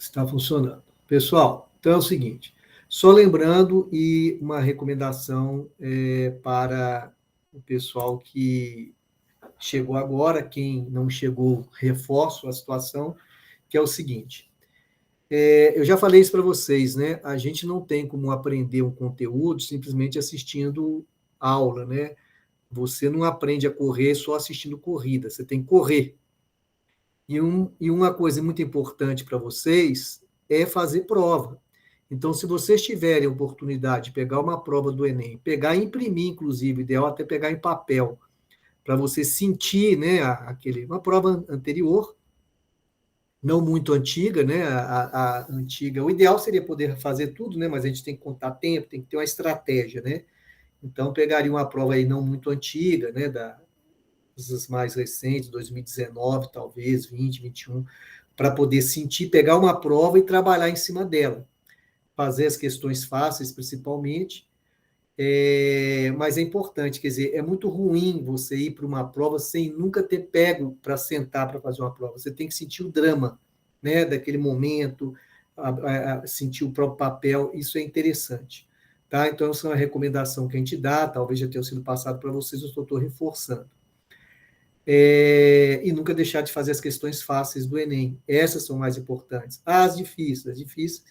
Está funcionando. Pessoal, então é o seguinte, só lembrando e uma recomendação para o pessoal que chegou agora, quem não chegou, reforço a situação, que é o seguinte, eu já falei isso para vocês, né? A gente não tem como aprender um conteúdo simplesmente assistindo aula, né? Você não aprende a correr só assistindo corrida, você tem que correr. E uma coisa muito importante para vocês é fazer prova. Então, se vocês tiverem a oportunidade de pegar uma prova do Enem, pegar e imprimir, inclusive, ideal até pegar em papel, para você sentir, né, uma prova anterior, não muito antiga, né, a antiga. O ideal seria poder fazer tudo, né, mas a gente tem que contar tempo, tem que ter uma estratégia, né? Então, pegaria uma prova aí não muito antiga, né, das mais recentes, 2019, talvez, 20, 21, para poder sentir, pegar uma prova e trabalhar em cima dela. Fazer as questões fáceis, principalmente, mas é importante, quer dizer, é muito ruim você ir para uma prova sem nunca ter pego para sentar para fazer uma prova. Você tem que sentir o drama, né, daquele momento, sentir o próprio papel, isso é interessante. Tá? Então, essa é uma recomendação que a gente dá, talvez já tenha sido passado para vocês, eu estou reforçando. E nunca deixar de fazer as questões fáceis do Enem. Essas são mais importantes. As difíceis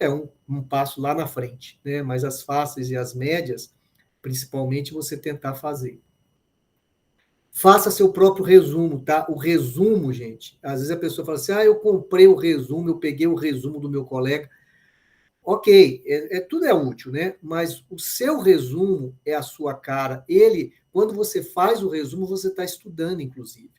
é um passo lá na frente, né? Mas as fáceis e as médias, principalmente, você tentar fazer. Faça seu próprio resumo, tá? O resumo, gente, às vezes a pessoa fala assim, eu comprei o resumo, eu peguei o resumo do meu colega. Ok, tudo é útil, né? Mas o seu resumo é a sua cara. Quando você faz o resumo, você está estudando, inclusive.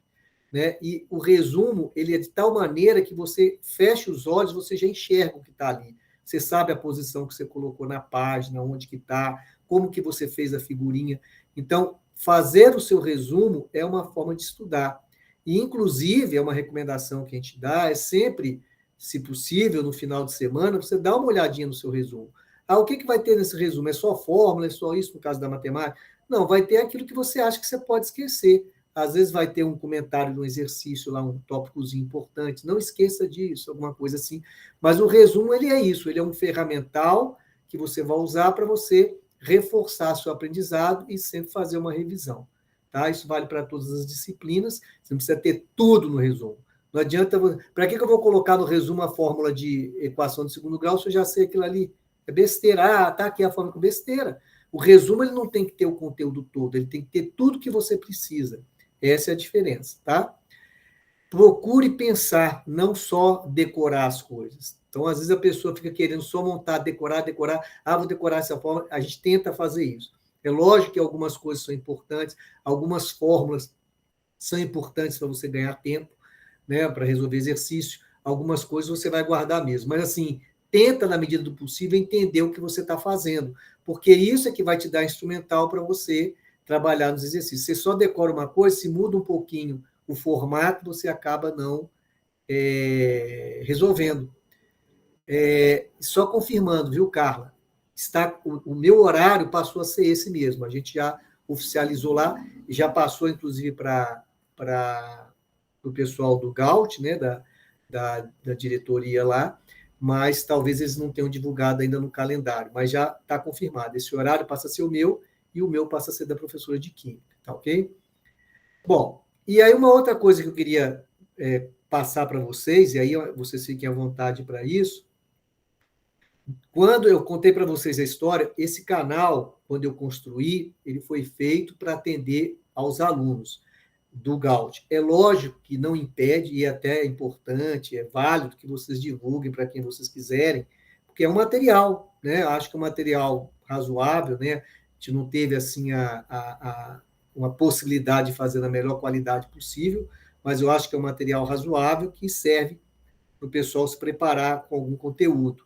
Né? E o resumo, ele é de tal maneira que você fecha os olhos, você já enxerga o que está ali. Você sabe a posição que você colocou na página, onde que está, como que você fez a figurinha. Então, fazer o seu resumo é uma forma de estudar. E, inclusive, é uma recomendação que a gente dá, é sempre, se possível, no final de semana, você dá uma olhadinha no seu resumo. O que vai ter nesse resumo? É só fórmula, é só isso, no caso da matemática? Não, vai ter aquilo que você acha que você pode esquecer. Às vezes vai ter um comentário de um exercício lá, um tópicozinho importante. Não esqueça disso, alguma coisa assim. Mas o resumo, ele é isso. Ele é um ferramental que você vai usar para você reforçar seu aprendizado e sempre fazer uma revisão. Tá? Isso vale para todas as disciplinas. Você não precisa ter tudo no resumo. Não adianta... Para que eu vou colocar no resumo a fórmula de equação de segundo grau se eu já sei aquilo ali? É besteira. Tá aqui a fórmula com besteira. O resumo, ele não tem que ter o conteúdo todo. Ele tem que ter tudo que você precisa. Essa é a diferença, tá? Procure pensar, não só decorar as coisas. Então, às vezes a pessoa fica querendo só montar, decorar. Vou decorar essa forma. A gente tenta fazer isso. É lógico que algumas coisas são importantes, algumas fórmulas são importantes para você ganhar tempo, né, para resolver exercício. Algumas coisas você vai guardar mesmo. Mas, assim, tenta, na medida do possível, entender o que você está fazendo, porque isso é que vai te dar instrumental para você trabalhar nos exercícios. Você só decora uma coisa, se muda um pouquinho o formato, você acaba não resolvendo. Só confirmando, viu, Carla? O meu horário passou a ser esse mesmo. A gente já oficializou lá, já passou, inclusive, para o pessoal do GAUT, né, da diretoria lá, mas talvez eles não tenham divulgado ainda no calendário, mas já está confirmado. Esse horário passa a ser o meu e o meu passa a ser da professora de Química, tá ok? Bom, e aí uma outra coisa que eu queria passar para vocês, e aí vocês fiquem à vontade para isso. Quando eu contei para vocês a história, esse canal, quando eu construí, ele foi feito para atender aos alunos do GAUT. É lógico que não impede, e até é importante, é válido que vocês divulguem para quem vocês quiserem, porque é um material, né? Acho que é um material razoável, né? A gente não teve, assim, uma possibilidade de fazer na melhor qualidade possível, mas eu acho que é um material razoável que serve para o pessoal se preparar com algum conteúdo.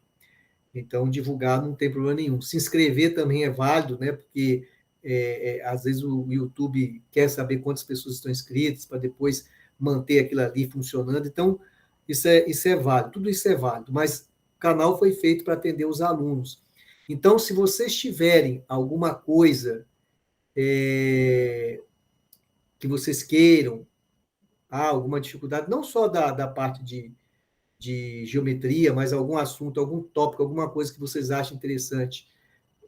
Então, divulgar não tem problema nenhum. Se inscrever também é válido, né? Porque às vezes o YouTube quer saber quantas pessoas estão inscritas para depois manter aquilo ali funcionando. Então, isso é válido, tudo isso é válido, mas o canal foi feito para atender os alunos. Então, se vocês tiverem alguma coisa que vocês queiram, alguma dificuldade, não só da parte de geometria, mais algum assunto, algum tópico, alguma coisa que vocês acham interessante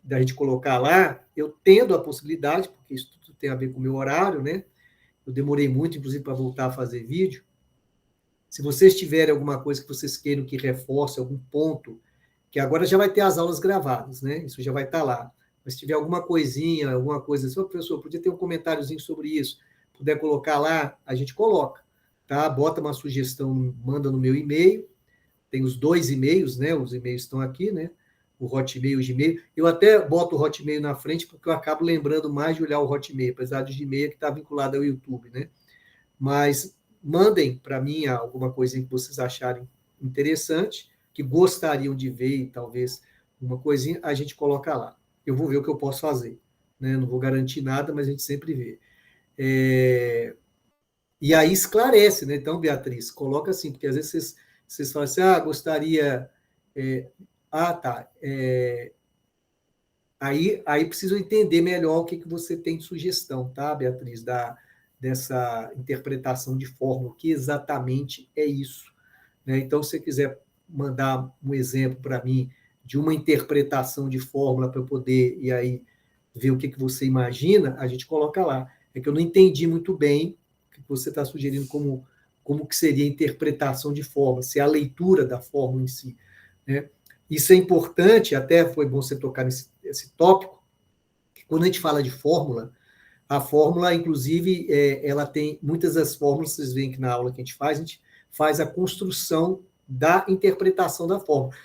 da gente colocar lá, eu tendo a possibilidade, porque isso tudo tem a ver com o meu horário, né? Eu demorei muito, inclusive, para voltar a fazer vídeo. Se vocês tiverem alguma coisa que vocês queiram que reforce, algum ponto, que agora já vai ter as aulas gravadas, né? Isso já vai estar lá. Mas se tiver alguma coisinha, alguma coisa assim, professor, podia ter um comentáriozinho sobre isso, puder colocar lá, a gente coloca, tá? Bota uma sugestão, manda no meu e-mail, tem os 2 e-mails, né? Os e-mails estão aqui, né? O Hotmail e o Gmail. Eu até boto o Hotmail na frente, porque eu acabo lembrando mais de olhar o Hotmail, apesar do Gmail que está vinculado ao YouTube, né? Mas mandem para mim alguma coisinha que vocês acharem interessante, que gostariam de ver, e talvez uma coisinha, a gente coloca lá. Eu vou ver o que eu posso fazer. Né? Não vou garantir nada, mas a gente sempre vê. E aí esclarece, né? Então, Beatriz, coloca assim, porque às vezes vocês falam assim, gostaria. Tá. Aí precisam entender melhor o que você tem de sugestão, tá, Beatriz, dessa interpretação de fórmula, o que exatamente é isso. Né? Então, se você quiser mandar um exemplo para mim de uma interpretação de fórmula para eu poder, e aí, ver o que você imagina, a gente coloca lá. É que eu não entendi muito bem o que você está sugerindo como que seria a interpretação de fórmula, se é a leitura da fórmula em si. Né? Isso é importante, até foi bom você tocar nesse tópico, que quando a gente fala de fórmula, a fórmula, inclusive, ela tem muitas das fórmulas, vocês veem que na aula que a gente faz a construção da interpretação da fórmula,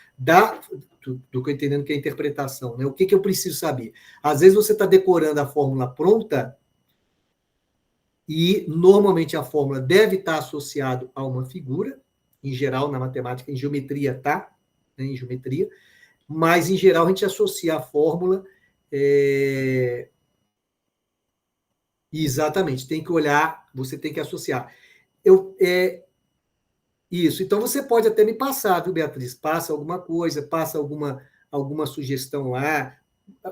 do que eu entendendo que é a interpretação, né? O que eu preciso saber? Às vezes você está decorando a fórmula pronta e, normalmente, a fórmula deve estar associada a uma figura, em geral, na matemática, em geometria, tá? Em geometria, mas, em geral, a gente associa a fórmula... Exatamente, tem que olhar, você tem que associar. Isso, então você pode até me passar, viu, Beatriz? Passa alguma coisa, passa alguma sugestão lá.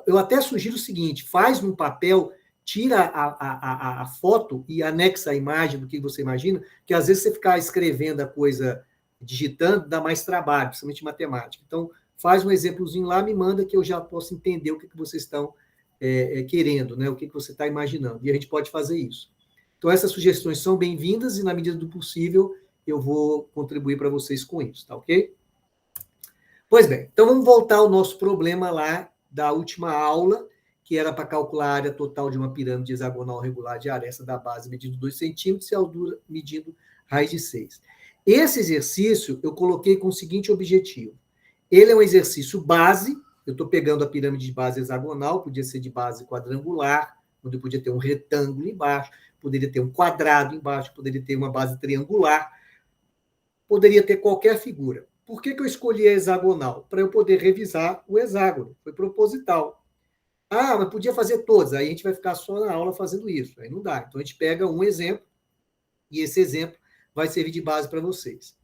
Eu até sugiro o seguinte: faz num papel, tira a foto e anexa a imagem do que você imagina, que às vezes você ficar escrevendo a coisa, digitando, dá mais trabalho, principalmente matemática. Então, faz um exemplozinho lá, me manda que eu já posso entender o que vocês estão querendo, né? O que você está imaginando. E a gente pode fazer isso. Então, essas sugestões são bem-vindas e, na medida do possível, eu vou contribuir para vocês com isso, tá ok? Pois bem, então vamos voltar ao nosso problema lá da última aula, que era para calcular a área total de uma pirâmide hexagonal regular de aresta da base medindo 2 centímetros e a altura medindo raiz de 6. Esse exercício eu coloquei com o seguinte objetivo. Ele é um exercício base, eu estou pegando a pirâmide de base hexagonal, podia ser de base quadrangular, onde podia ter um retângulo embaixo, poderia ter um quadrado embaixo, poderia ter uma base triangular, poderia ter qualquer figura. Por que eu escolhi a hexagonal? Para eu poder revisar o hexágono. Foi proposital. Mas podia fazer todas. Aí a gente vai ficar só na aula fazendo isso. Aí não dá. Então a gente pega um exemplo e esse exemplo vai servir de base para vocês.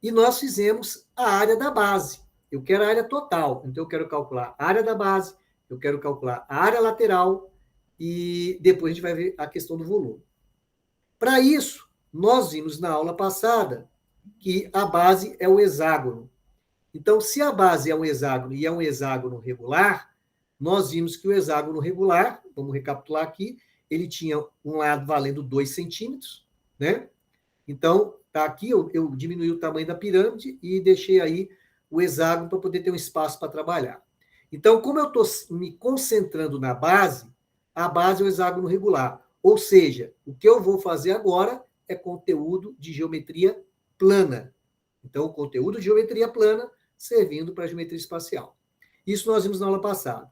E nós fizemos a área da base. Eu quero a área total. Então eu quero calcular a área da base, eu quero calcular a área lateral e depois a gente vai ver a questão do volume. Para isso, nós vimos na aula passada que a base é o hexágono. Então, se a base é um hexágono e é um hexágono regular, nós vimos que o hexágono regular, vamos recapitular aqui, ele tinha um lado valendo 2 centímetros, né? Então, tá aqui, eu diminui o tamanho da pirâmide e deixei aí o hexágono para poder ter um espaço para trabalhar. Então, como eu estou me concentrando na base, a base é o hexágono regular. Ou seja, o que eu vou fazer agora é conteúdo de geometria plana. Então, o conteúdo de geometria plana servindo para a geometria espacial. Isso nós vimos na aula passada.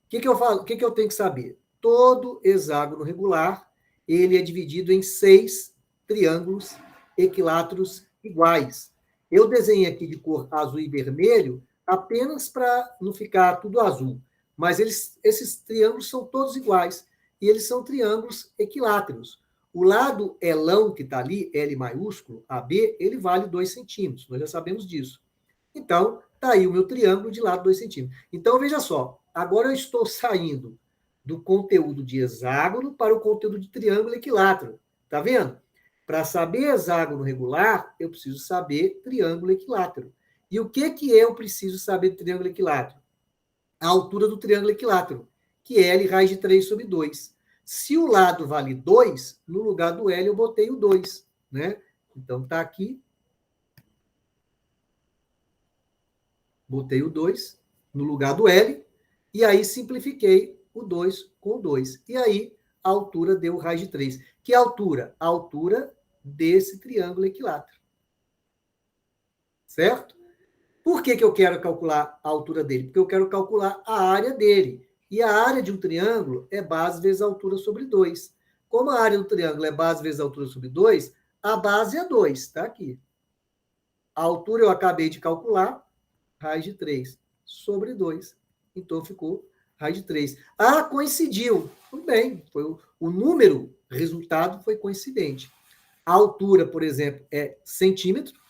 O que eu tenho que saber? Todo hexágono regular, ele é dividido em 6 triângulos equiláteros iguais. Eu desenhei aqui de cor azul e vermelho apenas para não ficar tudo azul. Mas esses triângulos são todos iguais. E eles são triângulos equiláteros. O lado elão que está ali, L maiúsculo, AB, ele vale 2 centímetros. Nós já sabemos disso. Então, está aí o meu triângulo de lado 2 centímetros. Então, veja só. Agora eu estou saindo do conteúdo de hexágono para o conteúdo de triângulo equilátero. Está vendo? para saber hexágono regular, eu preciso saber triângulo equilátero. E o que eu preciso saber do triângulo equilátero? A altura do triângulo equilátero, que é L raiz de 3 sobre 2. Se o lado vale 2, no lugar do L eu botei o 2, né? Então, está aqui. Botei o 2 no lugar do L, e aí simplifiquei o 2 com o 2. E aí, a altura deu raiz de 3. Que altura? A altura desse triângulo equilátero. Certo? Por que eu quero calcular a altura dele? Porque eu quero calcular a área dele. E a área de um triângulo é base vezes a altura sobre 2. Como a área do triângulo é base vezes a altura sobre 2, a base é 2, está aqui. A altura eu acabei de calcular, raiz de 3 sobre 2. Então, ficou raiz de 3. Ah, coincidiu. Tudo bem. Foi o número, resultado foi coincidente. A altura, por exemplo, é centímetro.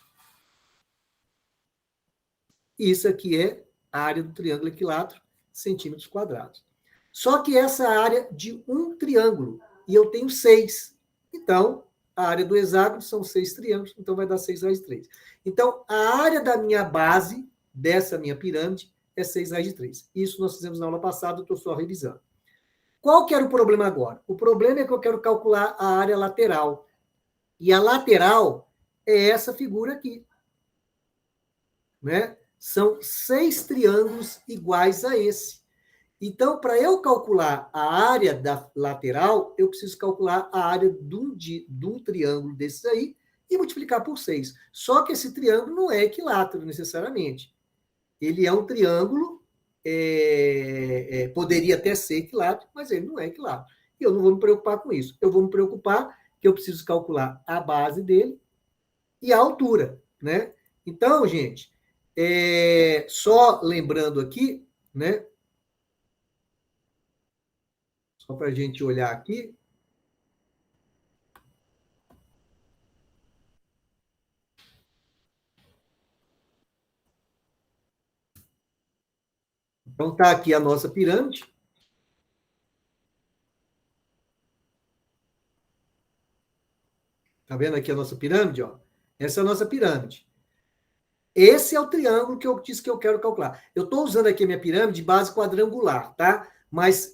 Isso aqui é a área do triângulo equilátero, centímetros quadrados. Só que essa é a área de um triângulo, e eu tenho 6. Então, a área do hexágono são 6 triângulos, então vai dar 6 raiz de 3. Então, a área da minha base, dessa minha pirâmide, é 6 raiz de 3. Isso nós fizemos na aula passada, eu estou só revisando. Qual que era o problema agora? O problema é que eu quero calcular a área lateral. E a lateral é essa figura aqui. Né? São 6 triângulos iguais a esse. Então, para eu calcular a área da lateral, eu preciso calcular a área de um triângulo desses aí e multiplicar por 6. Só que esse triângulo não é equilátero, necessariamente. Ele é um triângulo, poderia até ser equilátero, mas ele não é equilátero. E eu não vou me preocupar com isso. Eu vou me preocupar que eu preciso calcular a base dele e a altura. Né? Então, gente, só lembrando aqui, né? Só para a gente olhar aqui. Então, está aqui a nossa pirâmide. Está vendo aqui a nossa pirâmide? Ó? Essa é a nossa pirâmide. Esse é o triângulo que eu disse que eu quero calcular. Eu estou usando aqui a minha pirâmide de base quadrangular, tá? Mas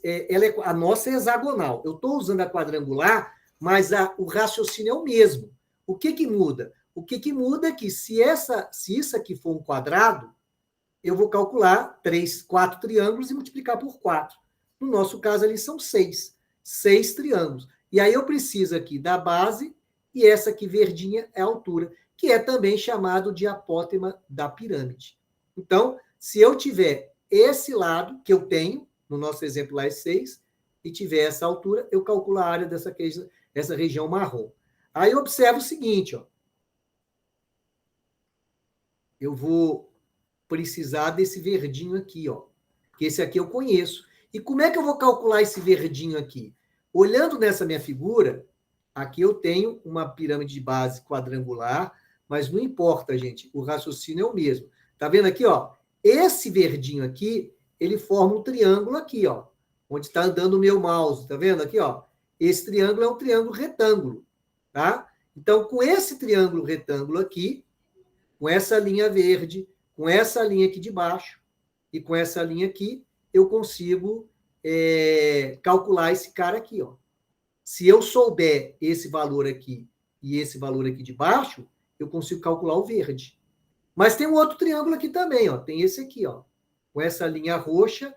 a nossa é hexagonal. Eu estou usando a quadrangular, mas o raciocínio é o mesmo. O que muda? O que muda é que se isso aqui for um quadrado, eu vou calcular 4 triângulos e multiplicar por 4. No nosso caso, ali são 6. 6 triângulos. E aí eu preciso aqui da base, e essa aqui verdinha é a altura, que é também chamado de apótema da pirâmide. Então, se eu tiver esse lado, que eu tenho, no nosso exemplo lá é 6, e tiver essa altura, eu calculo a área dessa região marrom. Aí eu observo o seguinte, ó. Eu vou precisar desse verdinho aqui, ó. Porque esse aqui eu conheço. E como é que eu vou calcular esse verdinho aqui? Olhando nessa minha figura, aqui eu tenho uma pirâmide de base quadrangular, mas não importa, gente, o raciocínio é o mesmo. Tá vendo aqui, ó? Esse verdinho aqui, ele forma um triângulo aqui, ó, onde está andando o meu mouse, tá vendo aqui, ó? Esse triângulo é um triângulo retângulo, tá? Então, com esse triângulo retângulo aqui, com essa linha verde, com essa linha aqui de baixo e com essa linha aqui, eu consigo calcular esse cara aqui, ó. Se eu souber esse valor aqui e esse valor aqui de baixo, eu consigo calcular o verde. Mas tem um outro triângulo aqui também, ó. Tem esse aqui, ó. Com essa linha roxa,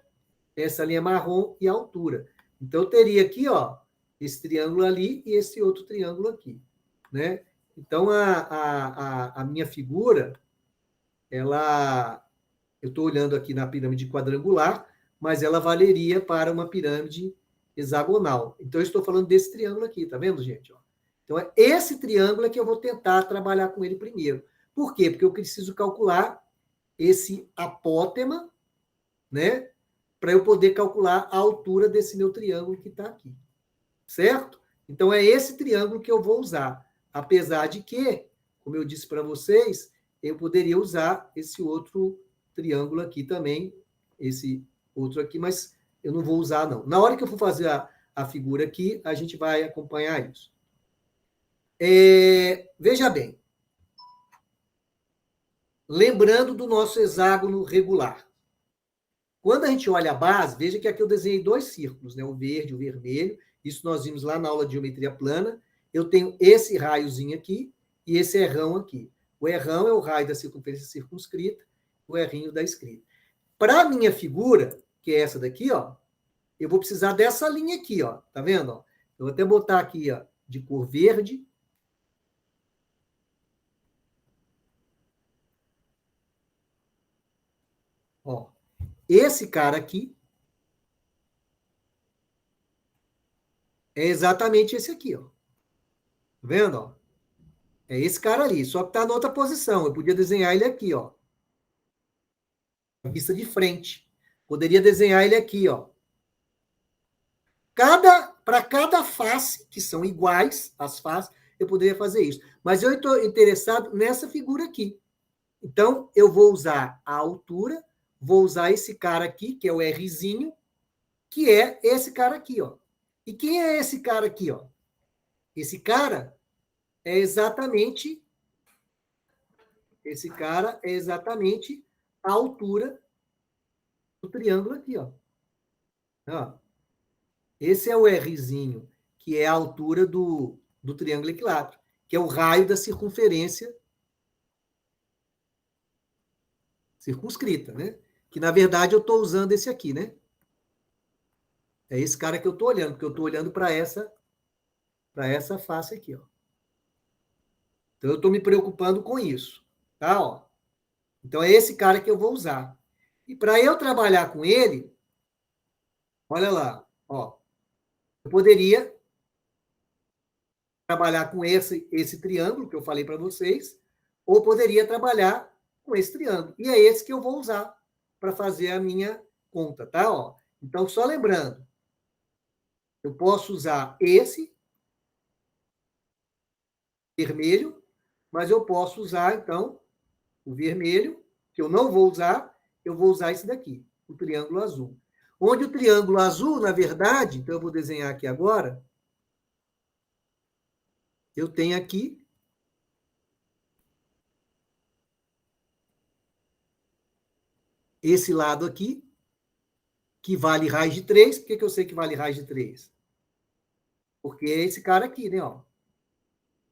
essa linha marrom e a altura. Então, eu teria aqui, ó, esse triângulo ali e esse outro triângulo aqui, né? Então, a minha figura, eu estou olhando aqui na pirâmide quadrangular, mas ela valeria para uma pirâmide hexagonal. Então, eu estou falando desse triângulo aqui, tá vendo, gente? Então, é esse triângulo que eu vou tentar trabalhar com ele primeiro. Por quê? Porque eu preciso calcular esse apótema, né? Para eu poder calcular a altura desse meu triângulo que está aqui. Certo? Então, é esse triângulo que eu vou usar. Apesar de que, como eu disse para vocês, eu poderia usar esse outro triângulo aqui também, esse outro aqui, mas eu não vou usar, não. Na hora que eu for fazer a figura aqui, a gente vai acompanhar isso. Veja bem, lembrando do nosso hexágono regular. Quando a gente olha a base, veja que aqui eu desenhei dois círculos, né? O verde e o vermelho. Isso nós vimos lá na aula de geometria plana. Eu tenho esse raiozinho aqui e esse errão aqui. O errão é o raio da circunferência circunscrita, o errinho da escrita. Para a minha figura, que é essa daqui, ó, eu vou precisar dessa linha aqui, ó. Tá vendo? Ó? Eu vou até botar aqui, ó, de cor verde. Ó, esse cara aqui é exatamente esse aqui, ó. Tá vendo? Ó? É esse cara ali, só que está na outra posição. Eu podia desenhar ele aqui, ó. Vista de frente. Poderia desenhar ele aqui, ó. Para cada face, que são iguais as faces, eu poderia fazer isso. Mas eu estou interessado nessa figura aqui. Então, eu vou usar a altura, vou usar esse cara aqui, que é o Rzinho, que é esse cara aqui, ó. E quem é esse cara aqui, ó? Esse cara é exatamente a altura do triângulo aqui, ó. Ó. Esse é o Rzinho, que é a altura do triângulo equilátero, que é o raio da circunferência circunscrita, né? Que, na verdade, eu estou usando esse aqui, né? É esse cara que eu estou olhando, porque eu estou olhando para essa face aqui, ó. Então, eu estou me preocupando com isso, tá? Ó. Então, é esse cara que eu vou usar. E para eu trabalhar com ele, olha lá, ó, eu poderia trabalhar com esse triângulo que eu falei para vocês, ou poderia trabalhar com esse triângulo. E é esse que eu vou usar para fazer a minha conta, tá? Ó, então, só lembrando, eu posso usar esse vermelho, mas eu posso usar, então, o vermelho, que eu não vou usar, eu vou usar esse daqui, o triângulo azul. Onde o triângulo azul, na verdade, então eu vou desenhar aqui agora, eu tenho aqui esse lado aqui, que vale raiz de 3. Por que eu sei que vale raiz de 3? Porque é esse cara aqui, né? Ó.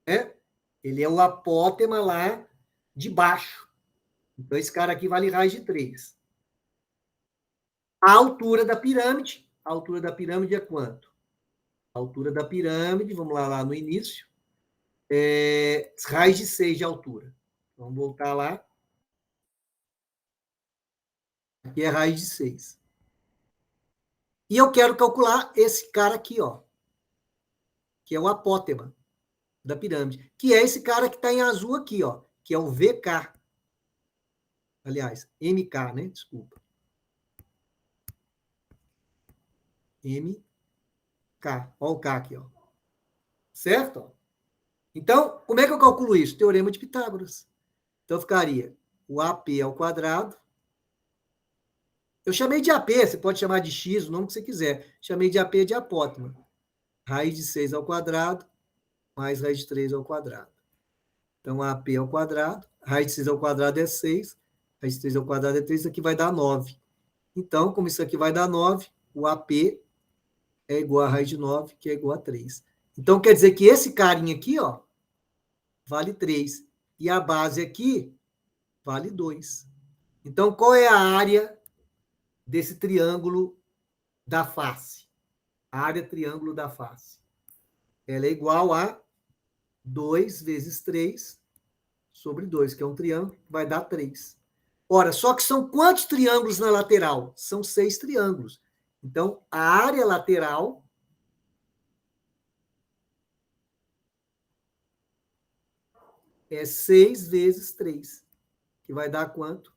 É? Ele é o apótema lá de baixo. Então, esse cara aqui vale raiz de 3. A altura da pirâmide é quanto? A altura da pirâmide, vamos lá no início, é raiz de 6 de altura. Vamos voltar lá. Aqui é raiz de 6. E eu quero calcular esse cara aqui, ó, que é o apótema da pirâmide, que é esse cara que está em azul aqui, ó, que é o VK. Aliás, MK, né? Desculpa. MK. Olha o K aqui, ó. Certo? Então, como é que eu calculo isso? Teorema de Pitágoras. Então, ficaria o AP ao quadrado. Eu chamei de AP, você pode chamar de X, o nome que você quiser. Chamei de AP de apótema. Raiz de 6 ao quadrado, mais raiz de 3 ao quadrado. Então, AP ao quadrado, raiz de 6 ao quadrado é 6, raiz de 3 ao quadrado é 3, isso aqui vai dar 9. Então, como isso aqui vai dar 9, o AP é igual a raiz de 9, que é igual a 3. Então, quer dizer que esse carinha aqui, ó, vale 3. E a base aqui vale 2. Então, qual é a área desse triângulo da face? A área triângulo da face. Ela é igual a 2 vezes 3 sobre 2, que é um triângulo, vai dar 3. Ora, só que são quantos triângulos na lateral? São 6 triângulos. Então, a área lateral é 6 vezes 3, que vai dar quanto?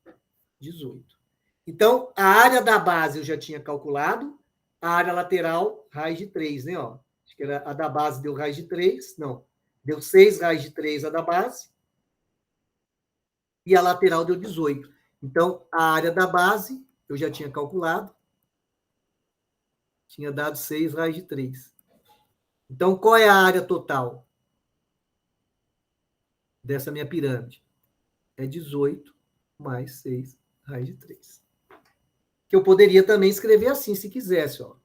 18. Então, a área da base eu já tinha calculado, a área lateral, raiz de 3, né? Ó, acho que era a da base deu raiz de 3, não, deu 6 raiz de 3 a da base, e a lateral deu 18. Então, a área da base eu já tinha calculado, tinha dado 6 raiz de 3. Então, qual é a área total? dessa minha pirâmide? É 18 mais 6 raiz de 3. Que eu poderia também escrever assim, se quisesse, ó.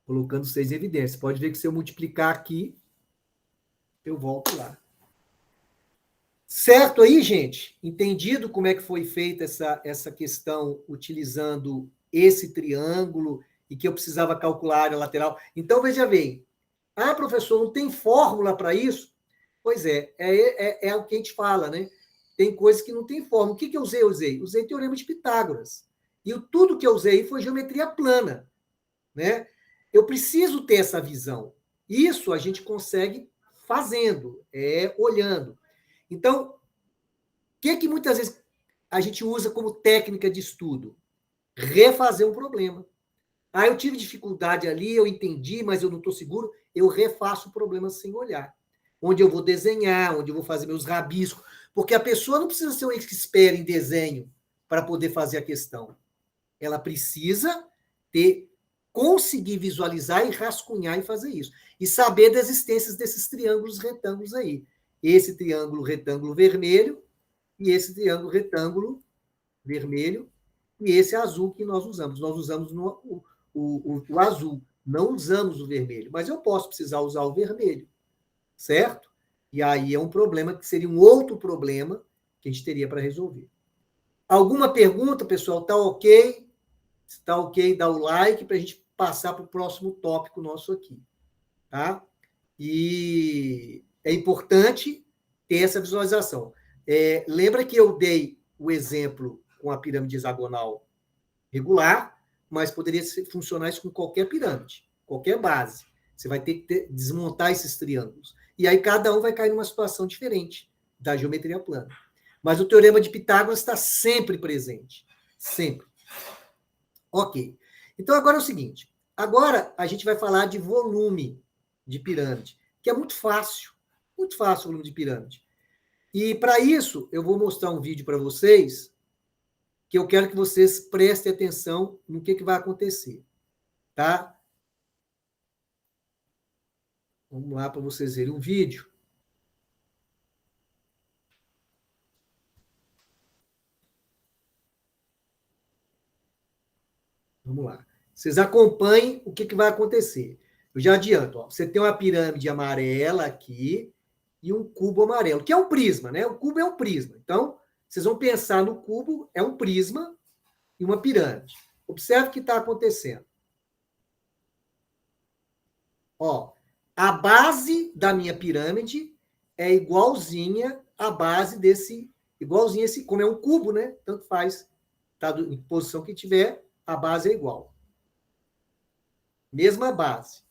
Colocando 6 em evidência. Pode ver que se eu multiplicar aqui, eu volto lá. Certo aí, gente? Entendido como é que foi feita essa questão utilizando esse triângulo e que eu precisava calcular a área lateral? Então, veja bem. Ah, professor, não tem fórmula para isso? Pois é o que a gente fala, né? Tem coisas que não tem fórmula. O que eu usei? Usei teorema de Pitágoras. E tudo que eu usei foi geometria plana, né? Eu preciso ter essa visão. Isso a gente consegue fazendo, olhando. Então, o que muitas vezes a gente usa como técnica de estudo? Refazer um problema. Ah, eu tive dificuldade ali, eu entendi, mas eu não estou seguro. Eu refaço o problema sem olhar. Onde eu vou desenhar, onde eu vou fazer meus rabiscos. Porque a pessoa não precisa ser um expert em desenho para poder fazer a questão. Ela precisa conseguir visualizar e rascunhar e fazer isso. E saber da existência desses triângulos retângulos aí. Esse triângulo retângulo vermelho e esse triângulo retângulo vermelho e esse azul que nós usamos. Nós usamos o azul, não usamos o vermelho, mas eu posso precisar usar o vermelho, certo? E aí é um problema que seria um outro problema que a gente teria para resolver. Alguma pergunta, pessoal? Tá ok? Se tá ok, dá o like para a gente passar para o próximo tópico nosso aqui, tá? E é importante ter essa visualização. Lembra que eu dei o exemplo com a pirâmide hexagonal regular, mas poderia funcionar isso com qualquer pirâmide, qualquer base. Você vai ter que desmontar esses triângulos. E aí cada um vai cair numa situação diferente da geometria plana. Mas o teorema de Pitágoras está sempre presente. Sempre. Ok. Então agora é o seguinte. Agora a gente vai falar de volume de pirâmide, que é muito fácil. Muito fácil o volume de pirâmide. E para isso, eu vou mostrar um vídeo para vocês que eu quero que vocês prestem atenção no que vai acontecer, tá? Vamos lá para vocês verem um vídeo. Vamos lá. Vocês acompanhem o que vai acontecer. Eu já adianto, ó, você tem uma pirâmide amarela aqui e um cubo amarelo, que é um prisma, né? O cubo é um prisma. Então, vocês vão pensar no cubo, é um prisma e uma pirâmide. Observe o que está acontecendo. Ó, a base da minha pirâmide é igualzinha à base desse, igualzinha esse, como é um cubo, né? Tanto faz, tá em posição que tiver, a base é igual. Mesma base.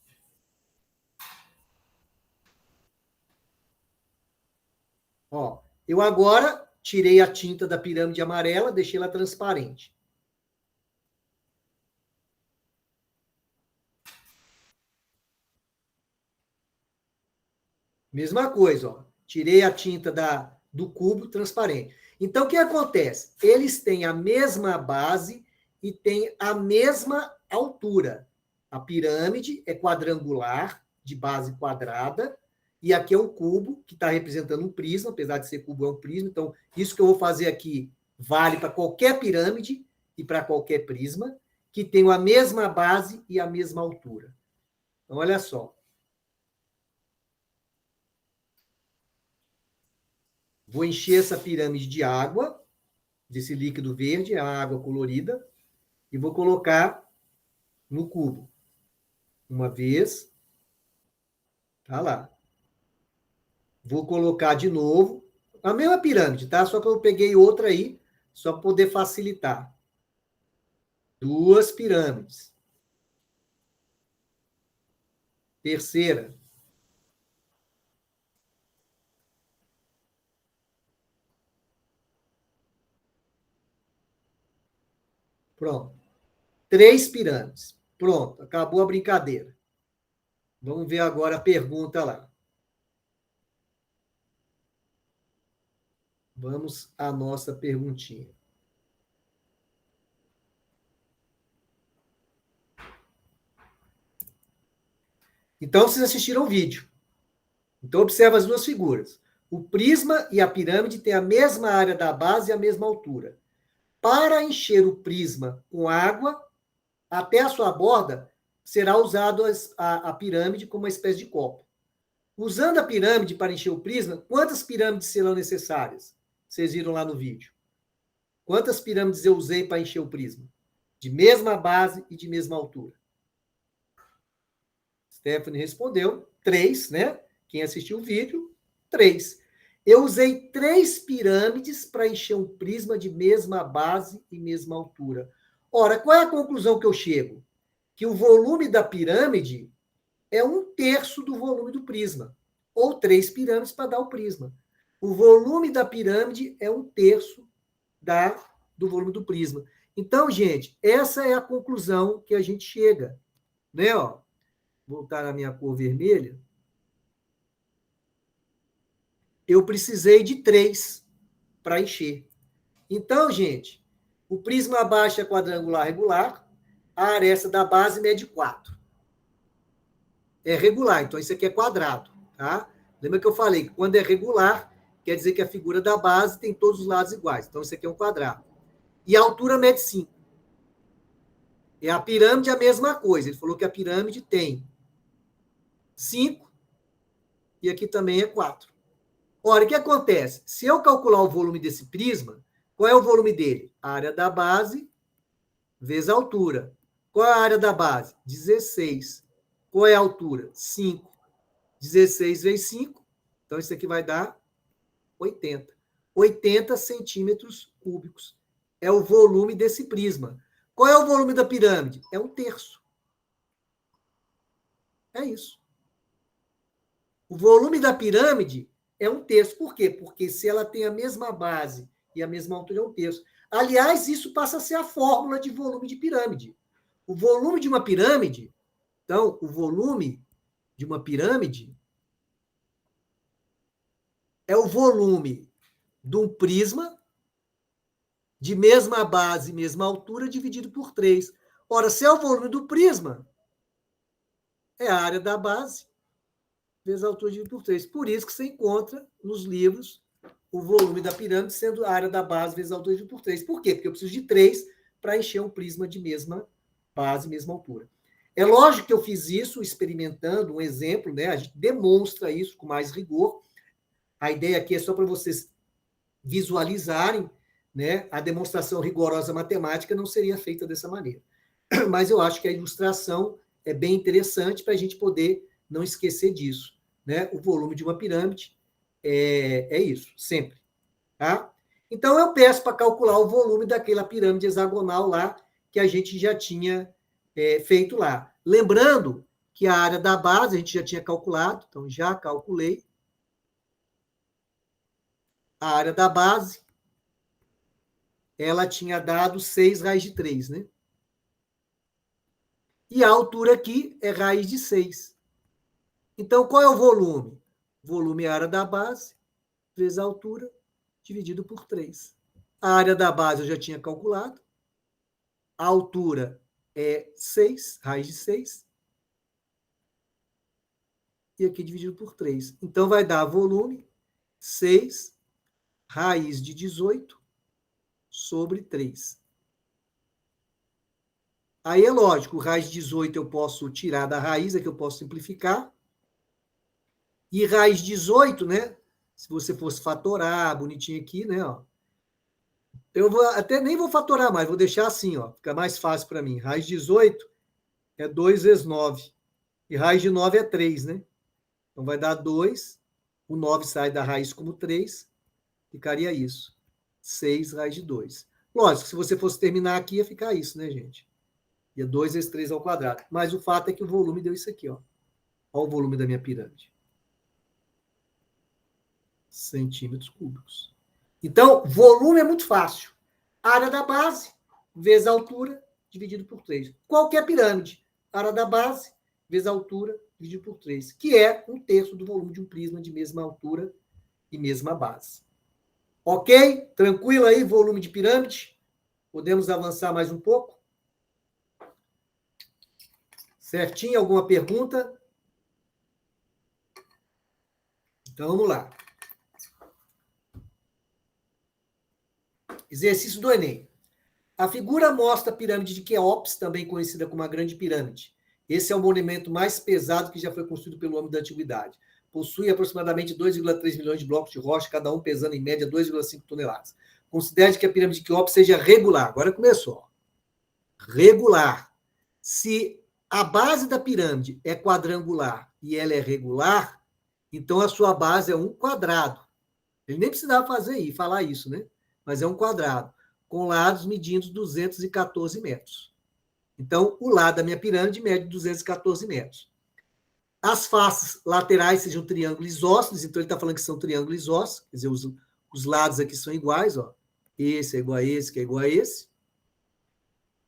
Ó, eu agora tirei a tinta da pirâmide amarela, deixei ela transparente. Mesma coisa, ó. Tirei a tinta do cubo transparente. Então, o que acontece? Eles têm a mesma base e têm a mesma altura. A pirâmide é quadrangular, de base quadrada, e aqui é um cubo, que está representando um prisma, apesar de ser cubo, é um prisma. Então, isso que eu vou fazer aqui vale para qualquer pirâmide e para qualquer prisma, que tem a mesma base e a mesma altura. Então, olha só. Vou encher essa pirâmide de água, desse líquido verde, a água colorida, e vou colocar no cubo. Uma vez, tá lá. Vou colocar de novo, a mesma pirâmide, tá? Só que eu peguei outra aí, só para poder facilitar. Duas pirâmides. Terceira. Pronto. Três pirâmides. Pronto, acabou a brincadeira. Vamos ver agora a pergunta lá. Vamos à nossa perguntinha. Então, vocês assistiram o vídeo. Então, observa as duas figuras. O prisma e a pirâmide têm a mesma área da base e a mesma altura. Para encher o prisma com água, até a sua borda, será usado a pirâmide como uma espécie de copo. Usando a pirâmide para encher o prisma, quantas pirâmides serão necessárias? Vocês viram lá no vídeo. Quantas pirâmides eu usei para encher o prisma? De mesma base e de mesma altura. Stephanie respondeu, 3, né? Quem assistiu o vídeo, 3. Eu usei 3 pirâmides para encher um prisma de mesma base e mesma altura. Ora, qual é a conclusão que eu chego? Que o volume da pirâmide é 1/3 do volume do prisma. Ou 3 pirâmides para dar o prisma. O volume da pirâmide é 1/3 do volume do prisma. Então, gente, essa é a conclusão que a gente chega. Né? Ó, voltar na minha cor vermelha. Eu precisei de 3 para encher. Então, gente, o prisma abaixo é quadrangular regular, a aresta da base mede 4. É regular, então isso aqui é quadrado. Tá? Lembra que eu falei que quando é regular, quer dizer que a figura da base tem todos os lados iguais. Então, isso aqui é um quadrado. E a altura mede 5. E a pirâmide é a mesma coisa. Ele falou que a pirâmide tem 5 e aqui também é 4. Ora, o que acontece? Se eu calcular o volume desse prisma, qual é o volume dele? A área da base vezes a altura. Qual é a área da base? 16. Qual é a altura? 5. 16 vezes 5. Então, isso aqui vai dar 80. 80 centímetros cúbicos. É o volume desse prisma. Qual é o volume da pirâmide? É 1/3. É isso. O volume da pirâmide é 1/3. Por quê? Porque se ela tem a mesma base e a mesma altura, é 1/3. Aliás, isso passa a ser a fórmula de volume de pirâmide. O volume de uma pirâmide, então, o volume de uma pirâmide é o volume de um prisma de mesma base e mesma altura dividido por 3. Ora, se é o volume do prisma, é a área da base vezes a altura dividido por 3. Por isso que você encontra nos livros o volume da pirâmide sendo a área da base vezes a altura dividido por 3. Por quê? Porque eu preciso de 3 para encher um prisma de mesma base, mesma altura. É lógico que eu fiz isso experimentando um exemplo, né? A gente demonstra isso com mais rigor. A ideia aqui é só para vocês visualizarem, né? A demonstração rigorosa matemática não seria feita dessa maneira. Mas eu acho que a ilustração é bem interessante para a gente poder não esquecer disso. Né? O volume de uma pirâmide é isso, sempre. Tá? Então, eu peço para calcular o volume daquela pirâmide hexagonal lá, que a gente já tinha feito lá. Lembrando que a área da base a gente já tinha calculado, então já calculei. A área da base, ela tinha dado 6 raiz de 3, né? E a altura aqui é raiz de 6. Então, qual é o volume? O volume é a área da base, vezes a altura, dividido por 3. A área da base eu já tinha calculado. A altura é 6, raiz de 6. E aqui dividido por 3. Então, vai dar volume 6 raiz de 18 sobre 3. Aí é lógico, raiz de 18 eu posso tirar da raiz, aqui eu posso simplificar. E raiz de 18, né? Se você fosse fatorar, bonitinho aqui, né? Ó. Eu até nem vou fatorar mais, vou deixar assim, ó. Fica mais fácil para mim. Raiz de 18 é 2 vezes 9. E raiz de 9 é 3, né? Então vai dar 2. O 9 sai da raiz como 3. Ficaria isso. 6 raiz de 2. Lógico, se você fosse terminar aqui, ia ficar isso, né, gente? Ia 2 vezes 3 ao quadrado. Mas o fato é que o volume deu isso aqui, ó. Olha o volume da minha pirâmide. Centímetros cúbicos. Então, volume é muito fácil. Área da base vezes a altura dividido por 3. Qualquer pirâmide. Área da base vezes a altura dividido por 3, que é 1/3 do volume de um prisma de mesma altura e mesma base. Ok? Tranquilo aí, volume de pirâmide? Podemos avançar mais um pouco? Certinho? Alguma pergunta? Então, vamos lá. Exercício do Enem. A figura mostra a pirâmide de Quéops, também conhecida como a Grande Pirâmide. Esse é o monumento mais pesado que já foi construído pelo homem da antiguidade. Possui aproximadamente 2,3 milhões de blocos de rocha, cada um pesando em média 2,5 toneladas. Considere que a pirâmide de Quéops seja regular. Agora começou. Regular. Se a base da pirâmide é quadrangular e ela é regular, então a sua base é um quadrado. Ele nem precisava falar isso, né? Mas é um quadrado, com lados medindo 214 metros. Então, o lado da minha pirâmide mede 214 metros. As faces laterais sejam triângulos isósceles, então ele está falando que são triângulos isósceles, quer dizer, os lados aqui são iguais, ó. Esse é igual a esse, que é igual a esse.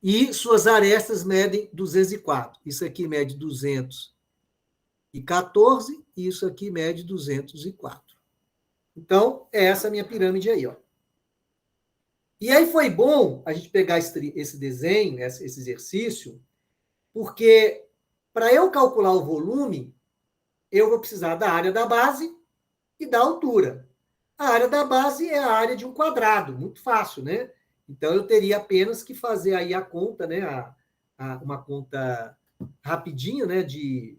E suas arestas medem 204. Isso aqui mede 214 e isso aqui mede 204. Então, é essa minha pirâmide aí, ó. E aí foi bom a gente pegar esse desenho, esse exercício, porque para eu calcular o volume, eu vou precisar da área da base e da altura. A área da base é a área de um quadrado, muito fácil, né? Então, eu teria apenas que fazer aí a conta, né? Uma conta rapidinho, né? De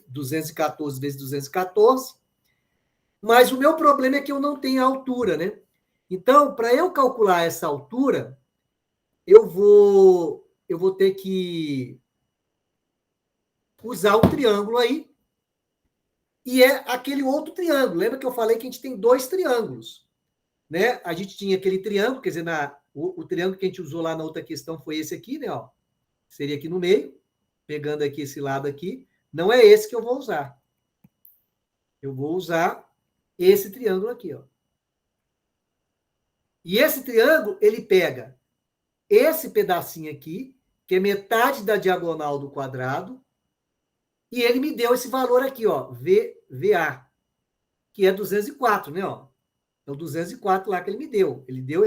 214 vezes 214. Mas o meu problema é que eu não tenho a altura, né? Então, para eu calcular essa altura, eu vou ter que usar um triângulo aí, e é aquele outro triângulo. Lembra que eu falei que a gente tem dois triângulos, né? A gente tinha aquele triângulo, quer dizer, o triângulo que a gente usou lá na outra questão foi esse aqui, né? Ó, seria aqui no meio, pegando aqui esse lado aqui. Não é esse que eu vou usar. Eu vou usar esse triângulo aqui, ó. E esse triângulo, ele pega esse pedacinho aqui, que é metade da diagonal do quadrado, e ele me deu esse valor aqui, ó, VA, que é 204, né? Ó. É o 204 lá que ele me deu. Ele deu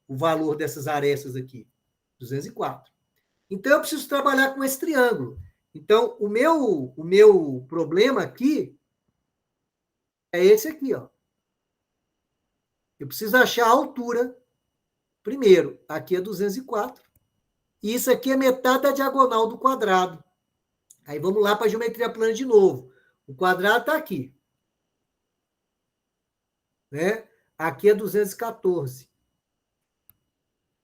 o valor dessas arestas aqui, 204. Então, eu preciso trabalhar com esse triângulo. Então, o meu problema aqui é esse aqui, ó. Eu preciso achar a altura primeiro. Aqui é 204. E isso aqui é metade da diagonal do quadrado. Aí vamos lá para a geometria plana de novo. O quadrado está aqui. Né? Aqui é 214.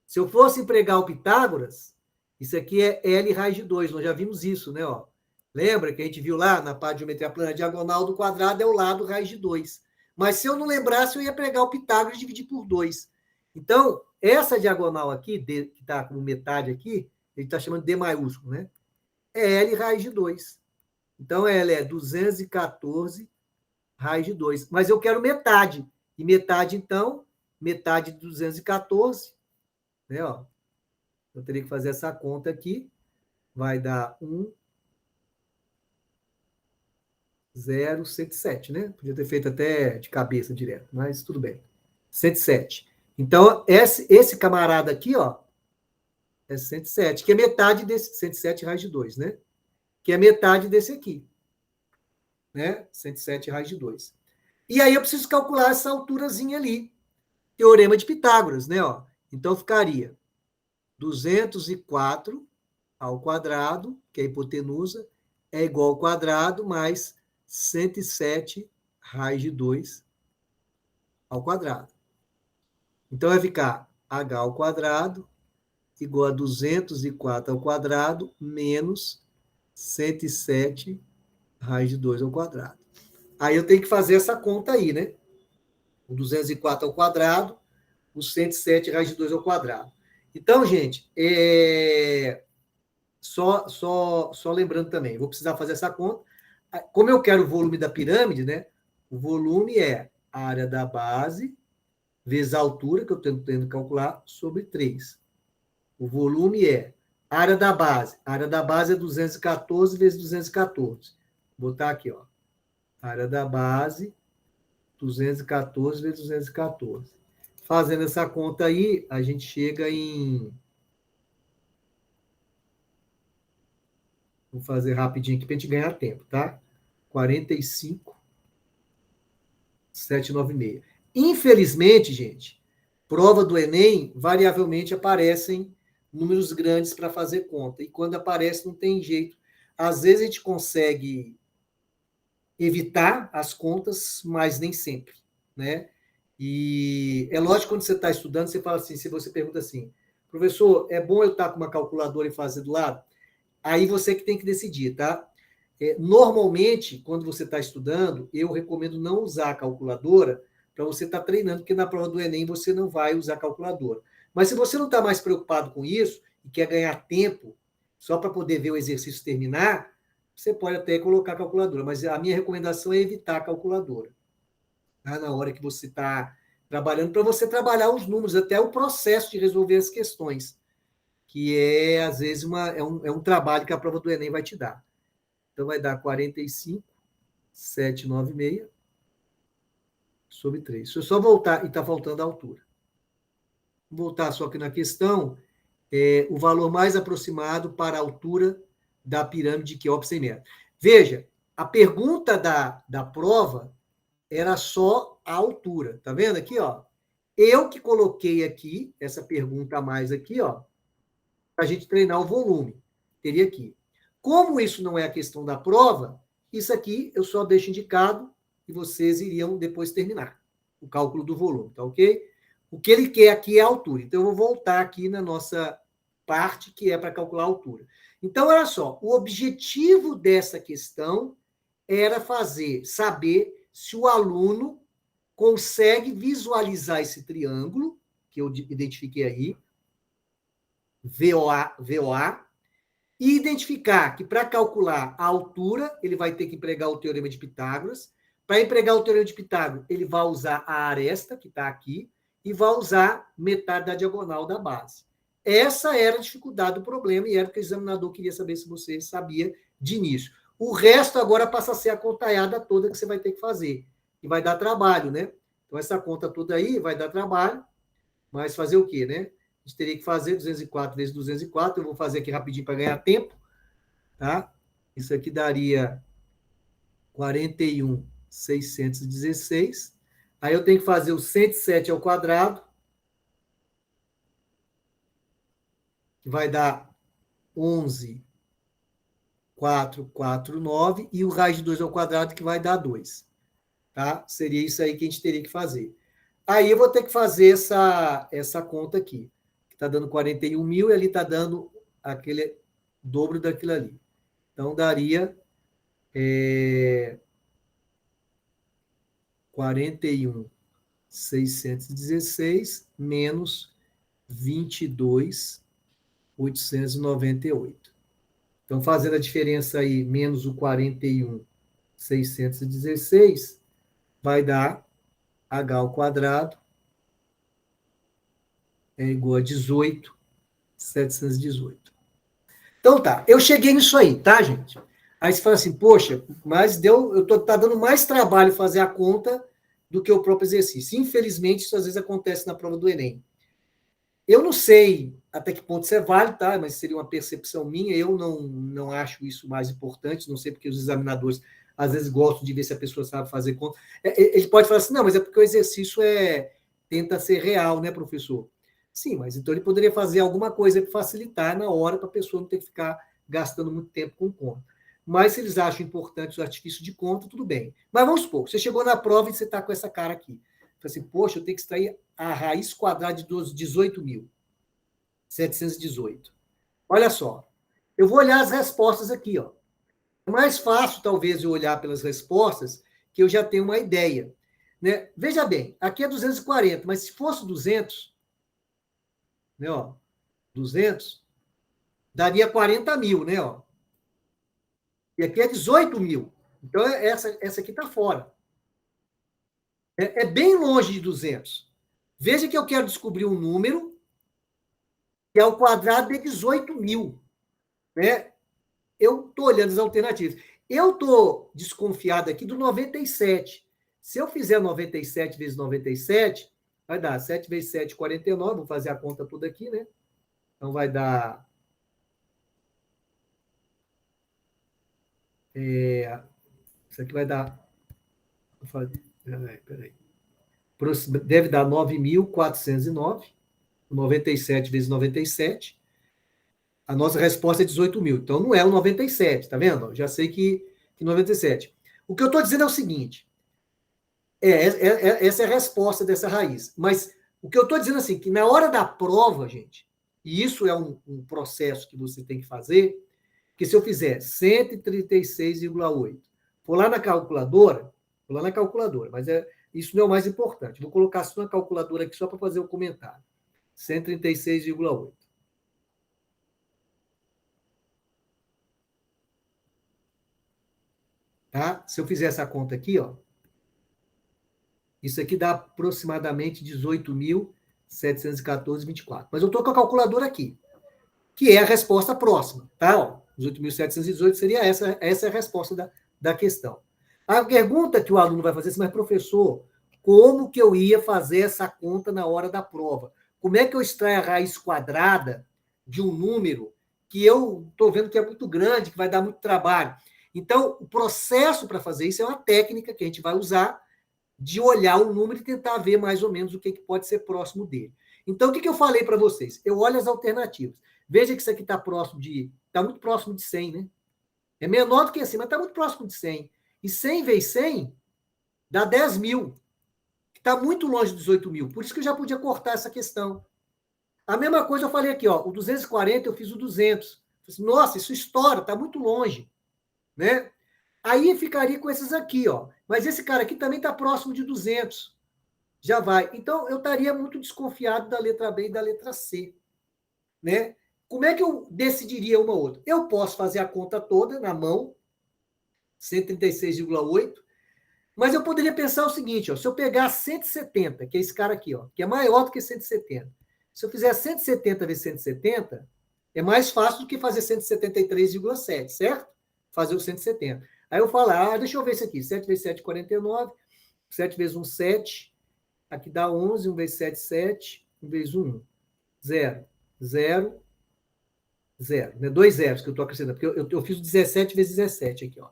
Se eu fosse empregar o Pitágoras, isso aqui é L raiz de 2. Nós já vimos isso, né? Ó. Lembra que a gente viu lá na parte de geometria plana, a diagonal do quadrado é o lado raiz de 2. Mas se eu não lembrasse, eu ia pregar o Pitágoras e dividir por 2. Então, essa diagonal aqui, que está como metade aqui, ele está chamando de D maiúsculo, né? É L raiz de 2. Então, ela é 214 raiz de 2. Mas eu quero metade. E metade, então, metade de 214, né? Ó, eu teria que fazer essa conta aqui. Vai dar 1,077, né? Podia ter feito até de cabeça direto, mas tudo bem. 107. Então, esse camarada aqui, ó, é 107, que é metade desse 107 raiz de 2, né? Que é metade desse aqui, né? 107 raiz de 2. E aí eu preciso calcular essa alturazinha ali. Teorema de Pitágoras, né? Ó. Então, ficaria 204 ao quadrado, que é a hipotenusa, é igual ao quadrado, mais 107 raiz de 2 ao quadrado. Então, vai ficar h ao quadrado igual a 204 ao quadrado menos 107 raiz de 2 ao quadrado. Aí eu tenho que fazer essa conta aí, né? O 204 ao quadrado, o 107 raiz de 2 ao quadrado. Então, gente, só lembrando também, vou precisar fazer essa conta. Como eu quero o volume da pirâmide, né? O volume é a área da base vezes a altura, que eu estou tentando calcular, sobre 3. O volume é a área da base. A área da base é 214 vezes 214. Vou botar aqui, ó. A área da base, 214 vezes 214. Fazendo essa conta aí, a gente chega em... Vou fazer rapidinho aqui para a gente ganhar tempo, tá? 45 796. Infelizmente, gente, prova do Enem, variavelmente aparecem números grandes para fazer conta. E quando aparece, não tem jeito. Às vezes a gente consegue evitar as contas, mas nem sempre, né? E é lógico, quando você está estudando, você fala assim, se você pergunta assim, professor, é bom eu estar com uma calculadora e fazer do lado? Aí você que tem que decidir, tá? Normalmente, quando você está estudando, eu recomendo não usar a calculadora para você estar treinando, porque na prova do Enem você não vai usar a calculadora. Mas se você não está mais preocupado com isso e quer ganhar tempo só para poder ver o exercício terminar, você pode até colocar a calculadora, mas a minha recomendação é evitar a calculadora, tá? Na hora que você está trabalhando, para você trabalhar os números, até o processo de resolver as questões, que é, às vezes, é um trabalho que a prova do Enem vai te dar. Então, vai dar 45,796 sobre 3. Se eu só voltar, e está faltando a altura. Vou voltar só que na questão, o valor mais aproximado para a altura da pirâmide de Quéops em metros. Veja, a pergunta da prova era só a altura. Tá vendo aqui, ó? Eu que coloquei aqui, essa pergunta a mais aqui, ó, para a gente treinar o volume. Teria aqui. Como isso não é a questão da prova, isso aqui eu só deixo indicado e vocês iriam depois terminar o cálculo do volume, tá ok? O que ele quer aqui é a altura. Então, eu vou voltar aqui na nossa parte que é para calcular a altura. Então, olha só, o objetivo dessa questão era saber se o aluno consegue visualizar esse triângulo, que eu identifiquei aí, VOA, e identificar que para calcular a altura, ele vai ter que empregar o teorema de Pitágoras. Para empregar o teorema de Pitágoras, ele vai usar a aresta, que está aqui, e vai usar metade da diagonal da base. Essa era a dificuldade do problema, e era o que o examinador queria saber se você sabia de início. O resto agora passa a ser a contalhada toda que você vai ter que fazer, e vai dar trabalho, né? Então, essa conta toda aí vai dar trabalho, mas fazer o quê, né? A gente teria que fazer 204 vezes 204. Eu vou fazer aqui rapidinho para ganhar tempo, tá? Isso aqui daria 41.616. Aí eu tenho que fazer o 107 ao quadrado, que vai dar 11.449, e o raiz de 2 ao quadrado, que vai dar 2. Tá? Seria isso aí que a gente teria que fazer. Aí eu vou ter que fazer essa conta aqui, que está dando 41 mil, e ali está dando aquele dobro daquilo ali. Então, daria 41.616 menos 22.898. Então, fazendo a diferença aí, menos o 41.616, vai dar h ao quadrado é igual a 18.718. Então tá, eu cheguei nisso aí, tá, gente? Aí você fala assim, poxa, mas tá dando mais trabalho fazer a conta do que o próprio exercício. Infelizmente, isso às vezes acontece na prova do Enem. Eu não sei até que ponto isso é válido, tá? Mas seria uma percepção minha. Eu não acho isso mais importante. Não sei porque os examinadores às vezes gostam de ver se a pessoa sabe fazer conta. Ele pode falar assim, não, mas é porque o exercício tenta ser real, né, professor? Sim, mas então ele poderia fazer alguma coisa para facilitar na hora para a pessoa não ter que ficar gastando muito tempo com conta. Mas se eles acham importante o artifício de conta, tudo bem. Mas vamos supor, você chegou na prova e você está com essa cara aqui. Você assim, poxa, eu tenho que extrair a raiz quadrada de 18.718. Olha só, eu vou olhar as respostas aqui. Ó. É mais fácil, talvez, eu olhar pelas respostas, que eu já tenho uma ideia. Né? Veja bem, aqui é 240, mas se fosse 200, né, ó, 200, daria 40 mil, né? Ó. E aqui é 18 mil. Então, essa aqui está fora. É bem longe de 200. Veja que eu quero descobrir um número que é o quadrado de 18 mil. Né? Eu estou olhando as alternativas. Eu estou desconfiado aqui do 97. Se eu fizer 97 vezes 97, vai dar 7 vezes 7, 49. Vou fazer a conta toda aqui, né? Então, vai dar... isso aqui vai dar... Peraí. Deve dar 9.409, 97 vezes 97. A nossa resposta é 18 mil. Então, não é o 97, tá vendo? Já sei que 97. O que eu estou dizendo é o seguinte, essa é a resposta dessa raiz. Mas o que eu estou dizendo assim, que na hora da prova, gente, e isso é um processo que você tem que fazer, que se eu fizer 136,8, for lá na calculadora, mas isso não é o mais importante. Vou colocar isso na calculadora aqui só para fazer o comentário. 136,8. Tá? Se eu fizer essa conta aqui, ó, isso aqui dá aproximadamente 18.714,24. Mas eu estou com a calculadora aqui, que é a resposta próxima, tá? Ó, 18.718 seria essa é a resposta da questão. A pergunta que o aluno vai fazer é, mas professor, como que eu ia fazer essa conta na hora da prova? Como é que eu extraio a raiz quadrada de um número que eu estou vendo que é muito grande, que vai dar muito trabalho? Então, o processo para fazer isso é uma técnica que a gente vai usar de olhar o número e tentar ver mais ou menos o que pode ser próximo dele. Então, o que eu falei para vocês? Eu olho as alternativas. Veja que isso aqui está muito próximo de 100, né? É menor do que assim, mas está muito próximo de 100. E 100 vezes 100 dá 10 mil, que está muito longe de 18 mil. Por isso que eu já podia cortar essa questão. A mesma coisa eu falei aqui, ó, o 240 eu fiz o 200. Nossa, isso estoura, está muito longe, né? Aí ficaria com esses aqui, ó. Mas esse cara aqui também está próximo de 200. Já vai. Então, eu estaria muito desconfiado da letra B e da letra C, né? Como é que eu decidiria uma ou outra? Eu posso fazer a conta toda na mão, 136,8, mas eu poderia pensar o seguinte, ó, se eu pegar 170, que é esse cara aqui, ó, que é maior do que 170, se eu fizer 170 vezes 170, é mais fácil do que fazer 173,7, certo? Fazer o 170. Aí eu falo, deixa eu ver isso aqui, 7 vezes 7, 49, 7 vezes 1, 7, aqui dá 11, 1 vezes 7, 7, 1 vezes 1, 0, 0, 0. Né? 2 zeros que eu estou acrescentando, porque eu fiz 17 vezes 17 aqui, ó.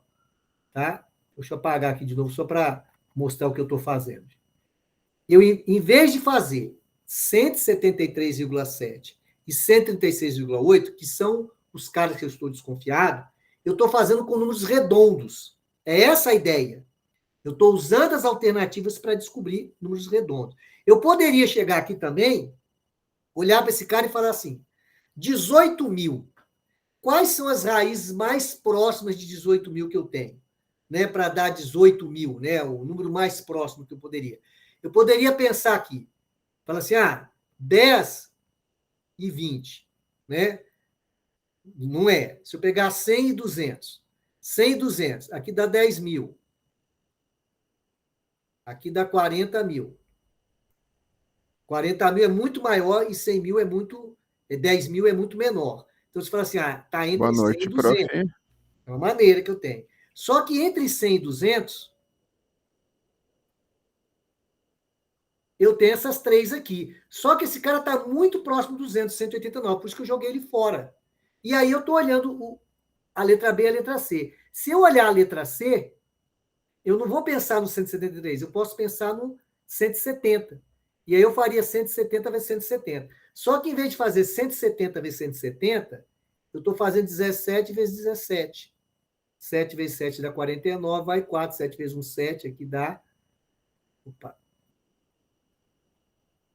Tá? Deixa eu apagar aqui de novo, só para mostrar o que eu estou fazendo. Eu, em vez de fazer 173,7 e 136,8, que são os caras que eu estou desconfiado, eu estou fazendo com números redondos. É essa a ideia. Eu estou usando as alternativas para descobrir números redondos. Eu poderia chegar aqui também, olhar para esse cara e falar assim, 18 mil. Quais são as raízes mais próximas de 18 mil que eu tenho? Né, para dar 18 mil, né, o número mais próximo que eu poderia. Eu poderia pensar aqui, falar assim, 10 e 20, né? Não é. Se eu pegar 100 e 200, 100 e 200, aqui dá 10 mil. Aqui dá 40 mil. 40 mil é muito maior e 100 mil 10 mil é muito menor. Então, você fala assim, está entre Boa 100 noite, e 200. prof. É uma maneira que eu tenho. Só que entre 100 e 200, eu tenho essas três aqui. Só que esse cara está muito próximo do 200, 189, por isso que eu joguei ele fora. E aí eu estou olhando a letra B e a letra C. Se eu olhar a letra C, eu não vou pensar no 173, eu posso pensar no 170. E aí eu faria 170 vezes 170. Só que em vez de fazer 170 vezes 170, eu estou fazendo 17 vezes 17. 7 vezes 7 dá 49, vai 4. 7 vezes 1, 7, aqui dá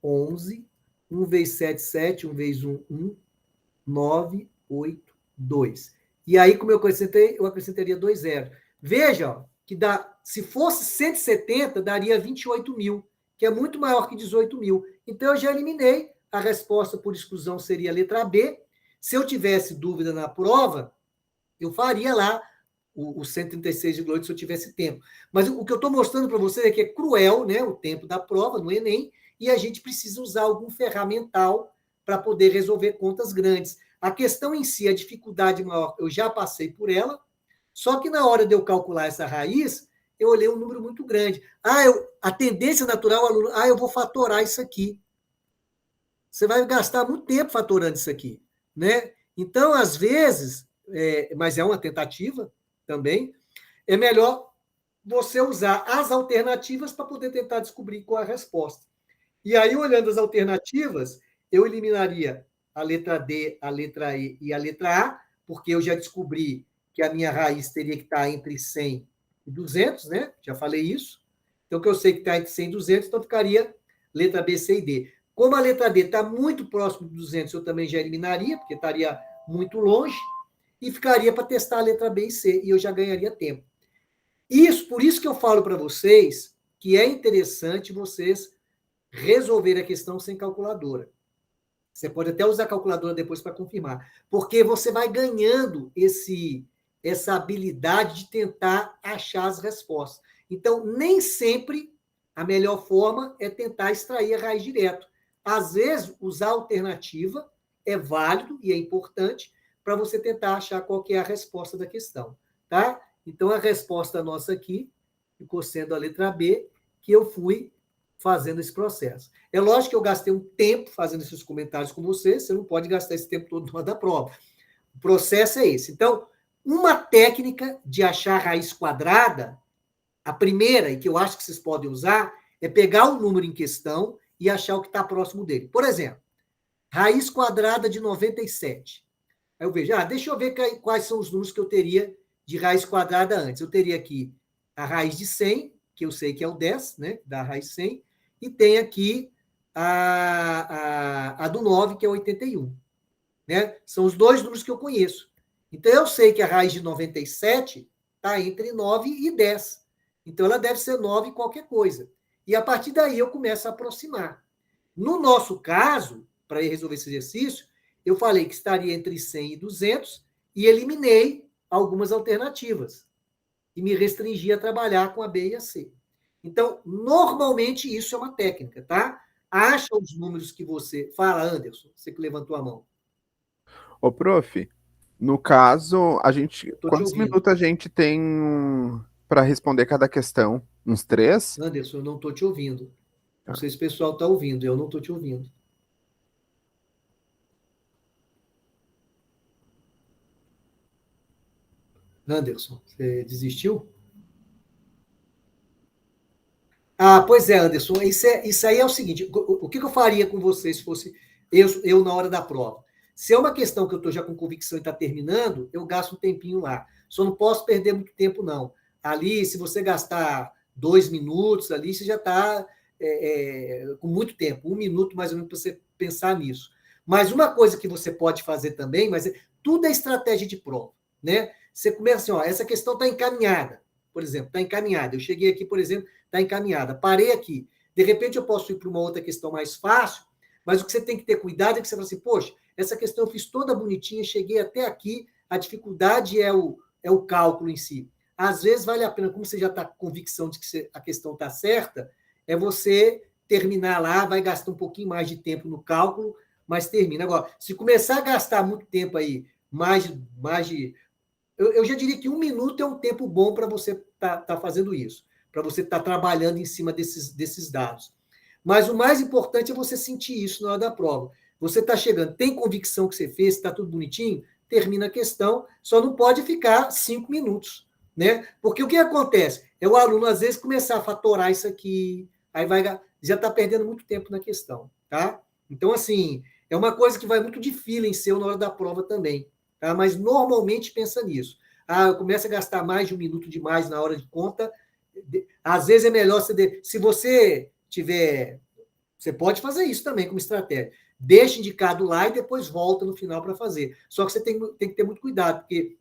11. 1 vezes 7, 7. 1 vezes 1, 1. 9, 8, 2. E aí, como eu acrescentaria 2 zeros. Veja, ó, que se fosse 170, daria 28 mil, que é muito maior que 18 mil. Então, eu já eliminei. A resposta por exclusão seria a letra B. Se eu tivesse dúvida na prova, eu faria lá o 136,8 se eu tivesse tempo. Mas o que eu estou mostrando para vocês é que é cruel, né, o tempo da prova no Enem, e a gente precisa usar algum ferramental para poder resolver contas grandes. A questão em si, a dificuldade maior, eu já passei por ela, só que na hora de eu calcular essa raiz, eu olhei um número muito grande. A tendência natural, o aluno, eu vou fatorar isso aqui. Você vai gastar muito tempo fatorando isso aqui, né? Então, às vezes, mas é uma tentativa também, é melhor você usar as alternativas para poder tentar descobrir qual é a resposta. E aí, olhando as alternativas, eu eliminaria a letra D, a letra E e a letra A, porque eu já descobri que a minha raiz teria que estar entre 100 e 200, né? Já falei isso. Então, que eu sei que está entre 100 e 200, então ficaria letra B, C e D. Como a letra D está muito próximo de 200, eu também já eliminaria, porque estaria muito longe, e ficaria para testar a letra B e C, e eu já ganharia tempo. Por isso que eu falo para vocês que é interessante vocês resolver a questão sem calculadora. Você pode até usar a calculadora depois para confirmar, porque você vai ganhando essa habilidade de tentar achar as respostas. Então, nem sempre a melhor forma é tentar extrair a raiz direto. Às vezes, usar a alternativa é válido e é importante para você tentar achar qual que é a resposta da questão, tá? Então, a resposta nossa aqui ficou sendo a letra B, que eu fui fazendo esse processo. É lógico que eu gastei um tempo fazendo esses comentários com você não pode gastar esse tempo todo na hora da prova. O processo é esse. Então, uma técnica de achar raiz quadrada, a primeira, e que eu acho que vocês podem usar, é pegar o número em questão e achar o que está próximo dele. Por exemplo, raiz quadrada de 97. Aí eu vejo, deixa eu ver quais são os números que eu teria de raiz quadrada antes. Eu teria aqui a raiz de 100, que eu sei que é o 10, né? Da raiz 100, e tem aqui a do 9, que é 81. Né? São os dois números que eu conheço. Então, eu sei que a raiz de 97 está entre 9 e 10. Então, ela deve ser 9 qualquer coisa. E, a partir daí, eu começo a aproximar. No nosso caso, para resolver esse exercício, eu falei que estaria entre 100 e 200 e eliminei algumas alternativas. E me restringi a trabalhar com a B e a C. Então, normalmente, isso é uma técnica, tá? Acha os números que você... Fala, Anderson, você que levantou a mão. Ô, prof, no caso, a gente, Eu estou te quantos ouvindo. minutos a gente tem para responder cada questão? Uns 3? Anderson, eu não estou te ouvindo. Não Tá. sei se o pessoal está ouvindo, eu não estou te ouvindo. Anderson, você desistiu? Pois é, Anderson, isso aí é o seguinte, o que eu faria com você se fosse eu na hora da prova? Se é uma questão que eu estou já com convicção e está terminando, eu gasto um tempinho lá. Só não posso perder muito tempo, não. Ali, se você gastar 2 minutos ali, você já está com muito tempo, 1 minuto mais ou menos para você pensar nisso. Mas uma coisa que você pode fazer também, tudo é estratégia de prova, né? Você começa assim, essa questão está encaminhada, por exemplo, está encaminhada. Eu cheguei aqui, por exemplo, está encaminhada. Parei aqui. De repente, eu posso ir para uma outra questão mais fácil, mas o que você tem que ter cuidado é que você fala assim, poxa, essa questão eu fiz toda bonitinha, cheguei até aqui, a dificuldade é o cálculo em si. Às vezes, vale a pena, como você já está com convicção de que a questão está certa, é você terminar lá, vai gastar um pouquinho mais de tempo no cálculo, mas termina. Agora, se começar a gastar muito tempo aí, eu já diria que 1 minuto é um tempo bom para você tá fazendo isso, para você estar trabalhando em cima desses dados. Mas o mais importante é você sentir isso na hora da prova. Você está chegando, tem convicção que você fez, está tudo bonitinho, termina a questão, só não pode ficar 5 minutos. Né? Porque o que acontece? É o aluno, às vezes, começar a fatorar isso aqui, aí já está perdendo muito tempo na questão. Tá? Então, assim, é uma coisa que vai muito de feeling seu na hora da prova também. Tá? Mas normalmente pensa nisso. Eu começo a gastar mais de 1 minuto demais na hora de conta. Às vezes é melhor se você tiver. Você pode fazer isso também como estratégia. Deixa indicado lá e depois volta no final para fazer. Só que você tem que ter muito cuidado, porque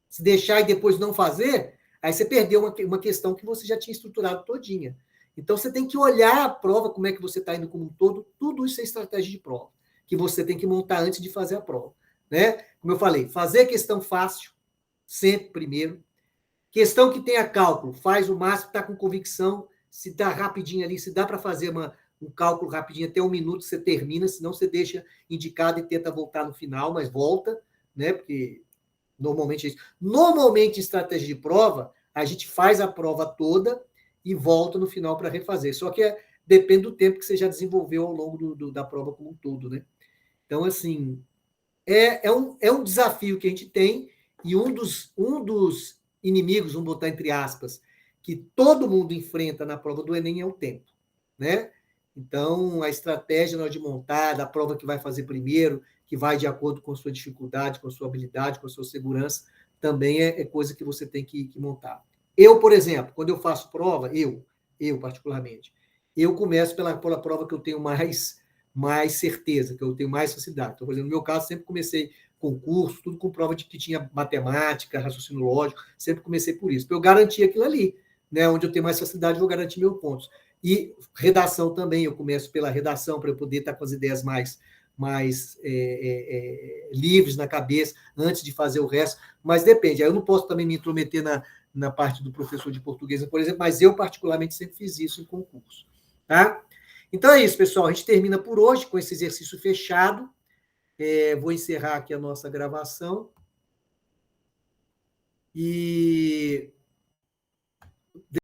se deixar e depois não fazer, aí você perdeu uma questão que você já tinha estruturado todinha. Então você tem que olhar a prova, como é que você está indo como um todo, tudo isso é estratégia de prova, que você tem que montar antes de fazer a prova. Né? Como eu falei, fazer questão fácil, sempre primeiro. Questão que tenha cálculo, faz o máximo, está com convicção, se dá rapidinho ali, se dá para fazer um cálculo rapidinho, até 1 minuto você termina, senão você deixa indicado e tenta voltar no final, mas volta, né? Porque normalmente é isso. Normalmente, em estratégia de prova, a gente faz a prova toda e volta no final para refazer. Só que depende do tempo que você já desenvolveu ao longo da prova como um todo, né? Então, assim, é um desafio que a gente tem e um dos inimigos, vamos botar entre aspas, que todo mundo enfrenta na prova do Enem é o tempo, né? Então, a estratégia na hora de montar, da prova que vai fazer primeiro, que vai de acordo com a sua dificuldade, com a sua habilidade, com a sua segurança, também é coisa que você tem que montar. Eu, por exemplo, quando eu faço prova, eu particularmente, eu começo pela prova que eu tenho mais certeza, que eu tenho mais facilidade. Então, por exemplo, no meu caso, sempre comecei concurso, tudo com prova de que tinha matemática, raciocínio lógico, sempre comecei por isso. Para eu garantir aquilo ali, né? Onde eu tenho mais facilidade, eu vou garantir meus pontos. E redação também, eu começo pela redação, para eu poder estar com as ideias mais livres na cabeça, antes de fazer o resto, mas depende. Aí eu não posso também me intrometer na parte do professor de português, por exemplo, mas eu, particularmente, sempre fiz isso em concurso. Tá? Então é isso, pessoal. A gente termina por hoje com esse exercício fechado. Vou encerrar aqui a nossa gravação. E